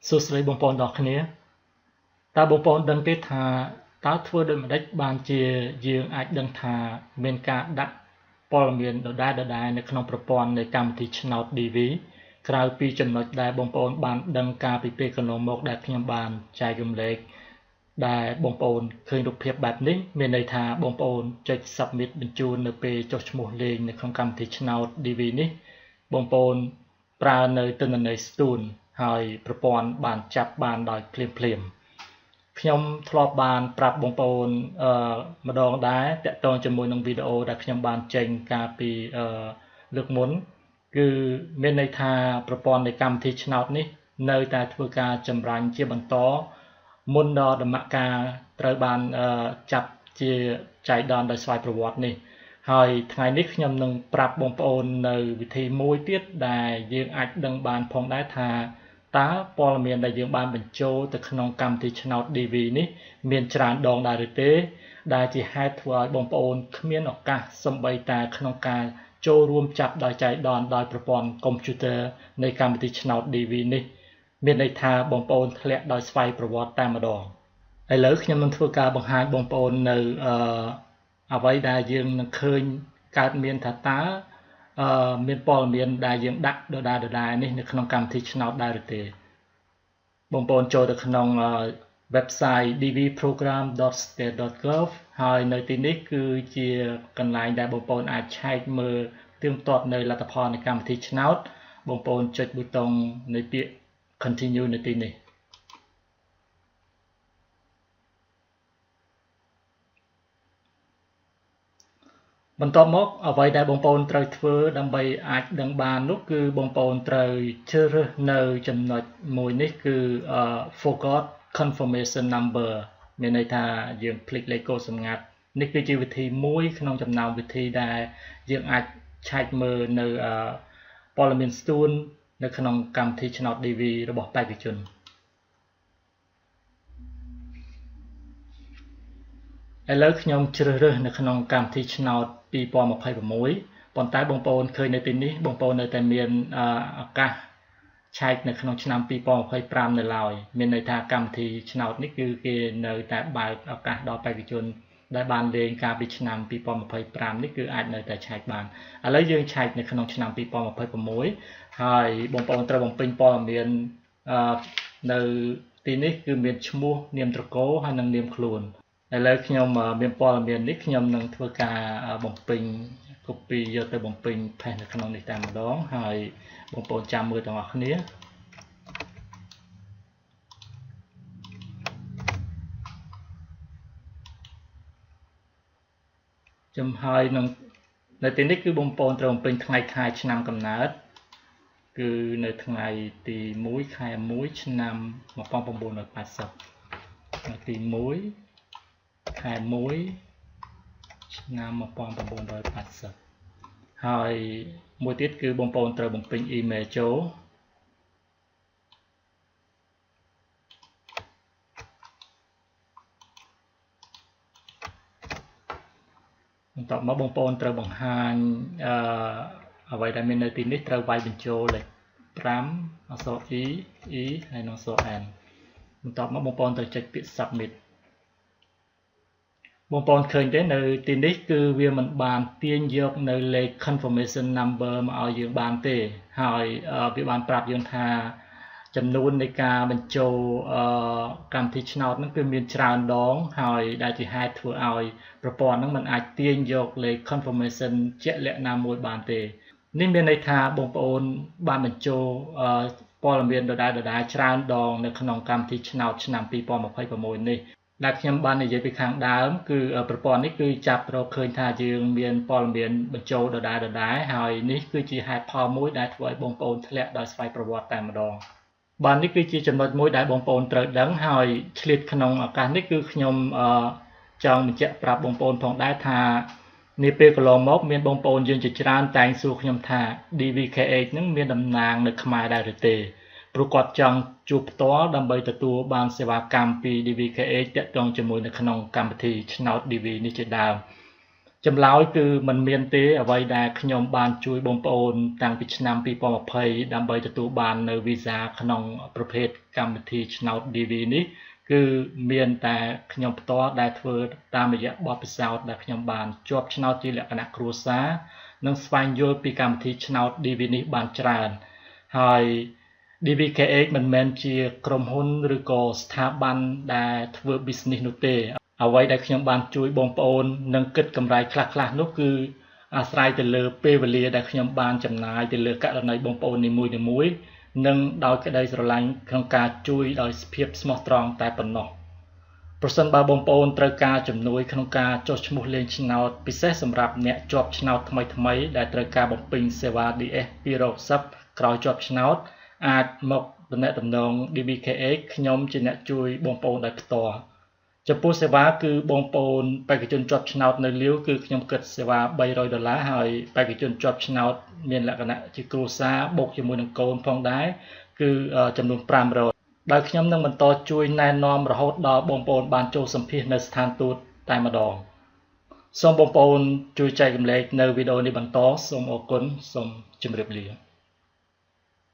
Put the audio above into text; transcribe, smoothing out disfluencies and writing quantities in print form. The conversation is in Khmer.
សួស្តីបងប្អូនទាំងគ្នាតើបងប្អូនដឹងទេថាតើធ្វើដូចម្តេចបានជាយើងអាចដឹងថាមានការដាក់ព័ត៌មានដដែលនៅក្នុងប្រព័ន្ធនៃកម្មវិធីឆ្នោត DV ក្រៅពីចំណុចដែលបងប្អូនបានដឹងកាលពីពេលកន្លងមកដែលខ្ញុំបានចែករំលែកដែលបងប្អូនឃើញរូបភាពបែបនេះមានន័យថាបងប្អូនចុច submit បញ្ជូននៅពេលចុះឈ្មោះលេងនៅក្នុងកម្មវិធីឆ្នោត DV នេះបងប្អូនប្រើនៅទិន្នន័យស្ទួនហើយប្រព័ន្ធបានចាប់បានដោយភ្លាមខ្ញុំធ្លាប់បានប្រាប់បងប្អូនម្ដងដែរតាក់ទងជាមួយនឹងវីដេអូដែលខ្ញុំបានចេញកាលពីលើកមុនគឺមានន័យថាប្រព័ន្ធនៃកម្មវិធីឆ្នោតនេះនៅតែធ្វើការចម្រាញ់ជាបន្តមុនដល់ដំណាក់កាលត្រូវបានចាប់ជាចៃដន្យដោយស្វ័យប្រវត្តិនេះហើយថ្ងៃនេះខ្ញុំនឹងប្រាប់បងប្អូននៅវិធីមួយទៀតដែលយើងអាចដឹងបានផងដែរថាតើព័ត៌មានដែលយើងបានបញ្ចូលទៅក្នុងកម្មវិធីឆ្នោត DV នេះមានច្រើនដងដែរឬទេដែលជាហេតុធ្វើឲ្យបងប្អូនគ្មានឱកាសសូម្បីតែក្នុងការចូលរួមចាប់ដោយចៃដន្យដោយប្រព័ន្ធកុំព្យូទ័រនៃកម្មវិធីឆ្នោត DV នេះមានន័យថាបងប្អូនធ្លាក់ដោយស្វ័យប្រវត្តិតែម្ដងឥឡូវខ្ញុំនឹងធ្វើការបង្ហាញបងប្អូននៅអ្វីដែលយើងនឹងឃើញកើតមានថាតើមានព័ត៌មានដែលយើងដាក់ដដែលនេះនៅក្នុងកម្មវិធីឆ្នោតដែរឬទេបងប្អូនចូលទៅក្នុង website dvprogram.state.gov ហើយនៅទីនេះគឺជាកន្លែងដែលបងប្អូនអាចឆែកមើលទៀងទាត់នៅលទ្ធផលនៃកម្មវិធីឆ្នោតបងប្អូនចុចប៊ូតុងនៃពាក្យ continue នៅទីនេះបន្ទាប់មកអ្វីដែលបងប្អូនត្រូវធ្វើដើម្បីអាចដឹងបាននោះគឺបងប្អូនត្រូវជ្រើសរើសនៅចំណុចមួយនេះគឺ forgot confirmation number មានន័យថាយើងភ្លេចលេខកូដសម្ងាត់នេះគឺជាវិធីមួយក្នុងចំណោមវិធីដែលយើងអាចឆែកមើលនៅព័ត៌មានស្ទួននៅក្នុងកម្មវិធីឆ្នោត DV របស់បេក្ខជនឥឡូវខ្ញុំជ្រើសរើសនៅក្នុងកម្មវិធីឆ្នោត2026ប៉ុន្តែបងប្អូនឃើញនៅទីនេះបងប្អូននៅតែមានឱកាសឆែកនៅក្នុងឆ្នាំ2025នៅឡើយមានន័យថាកម្មវិធីឆ្នោតនេះគឺគេនៅតែបើកឱកាសដល់បេក្ខជនដែលបានលេងកាលពីឆ្នាំ2025នេះគឺអាចនៅតែឆែកបានឥឡូវយើងឆែកនៅក្នុងឆ្នាំ2026ហើយបងប្អូនត្រូវបំពេញព័ត៌មាននៅទីនេះគឺមានឈ្មោះនាមត្រកូលហើយនិងនាមខ្លួនឥឡូវខ្ញុំមានព័ត៌មាននេះខ្ញុំនឹងធ្វើការបំពេញ copy យកទៅបំពេញ paste នៅក្នុងនេះតែម្ដងហើយបងប្អូនចាំមើលទាំងអស់គ្នាចំហើយនឹងនៅទីនេះគឺបងប្អូនត្រូវបំពេញថ្ងៃខែឆ្នាំកំណើតគឺនៅថ្ងៃទី1ខែ1ឆ្នាំ1980ថ្ងៃទី1ខែ1ឆ្នាំ1980ហើយមួយទៀតគឺបងប្អូនត្រូវបំពេញ email ចូលបន្ទាប់មកបងប្អូនត្រូវបង្ហាញអ្វីដែលមាននៅទីនេះត្រូវវាយបញ្ចូលលេខ5អក្សរ E ហើយនិងអក្សរ N បន្ទាប់មកបងប្អូនត្រូវចុចពាក្យ submit បងប្អូនឃើញទេនៅទីនេះគឺវាមិនបានទាញយកនៅលេខ confirmation number មកឲ្យយើងបានទេហើយវាបានប្រាប់យើងថាចំនួននៃការបញ្ចូលកម្មវិធីឆ្នោតហ្នឹងគឺមានច្រើនដងហើយដែលជាហេតុធ្វើឲ្យប្រព័ន្ធហ្នឹងមិនអាចទាញយកលេខ confirmation ជាក់លាក់ណាមួយបានទេនេះមានន័យថាបងប្អូនបានបញ្ចូលព័ត៌មានដដែលច្រើនដងនៅក្នុងកម្មវិធីឆ្នោតឆ្នាំ2026នេះដែលខ្ញុំបាននិយាយពីខាងដើមគឺប្រព័ន្ធនេះគឺចាប់រកឃើញថាយើងមានព័ត៌មានបញ្ចូលដដែលហើយនេះគឺជាហេតុផលមួយដែលធ្វើឲ្យបងប្អូនធ្លាក់ដោយស្វ័យប្រវត្តិតែម្ដងបាទនេះគឺជាចំណុចមួយដែលបងប្អូនត្រូវដឹងហើយឆ្លៀតក្នុងឱកាសនេះគឺខ្ញុំចង់បញ្ជាក់ប្រាប់បងប្អូនផងដែរថានាពេលកន្លងមកមានបងប្អូនយើងជាច្រើនតែងសួរខ្ញុំថា DVKH នឹងមានតំណាងនៅខ្មែរដែរឬទេព្រោះគាត់ចង់ជួបផ្ទាល់ដើម្បីទទួលបានសេវាកម្មពី DVKH ទាក់ទងជាមួយនៅក្នុងកម្មវិធីឆ្នោត DV នេះជាដើម ចម្លើយគឺมันមានទេអ្វីដែលខ្ញុំបានជួយបងប្អូនតាំងពីឆ្នាំ2020ដើម្បីទទួលបាននៅវីសាក្នុងប្រភេទកម្មវិធីឆ្នោត DV នេះគឺមានតែខ្ញុំផ្ទាល់ដែលធ្វើតាមរយៈបទពិសោធន៍ដែលខ្ញុំបានជាប់ឆ្នោតជាលក្ខណៈគ្រួសារនិងស្វែងយល់ពីកម្មវិធីឆ្នោត DV នេះបានច្រើនហើយ DVKH មិនមែនជាក្រុមហ៊ុនឬក៏ស្ថាប័នដែលធ្វើ business នោះទេអ្វីដែលខ្ញុំបានជួយបងប្អូននិងគិតកម្រៃខ្លះៗនោះគឺអាស្រ័យទៅលើពេលវេលាដែលខ្ញុំបានចំណាយទៅលើករណីបងប្អូននីមួយៗនិងដោយក្តីស្រឡាញ់ក្នុងការជួយដោយភាពស្មោះត្រង់តែប៉ុណ្ណោះប្រសិនបើបងប្អូនត្រូវការជំនួយក្នុងការចុះឈ្មោះលេងឆ្នោតពិសេសសម្រាប់អ្នកជាប់ឆ្នោតថ្មីៗដែលត្រូវការបំពេញសេវា DS 210ក្រោយជាប់ឆ្នោតអាចមកទំនាក់ទំនង DBKH ខ្ញុំជាអ្នកជួយបងប្អូនដោយផ្ទាល់ចំពោះសេវាគឺបងប្អូនបេក្ខជនជាប់ឆ្នោតនៅលាវគឺខ្ញុំគិតសេវា$300ហើយបេក្ខជនជាប់ឆ្នោតមានលក្ខណៈជាគ្រួសារបូកជាមួយនឹងកូនផងដែរគឺចំនួន$500ដោយខ្ញុំនឹងបន្តជួយណែនាំរហូតដល់បងប្អូនបានចូលសម្ភាសនៅស្ថានទូតតែម្ដងសូមបងប្អូនជួយចែករំលែកនៅវីដេអូនេះបន្តសូមអរគុណសូមជម្រាបលា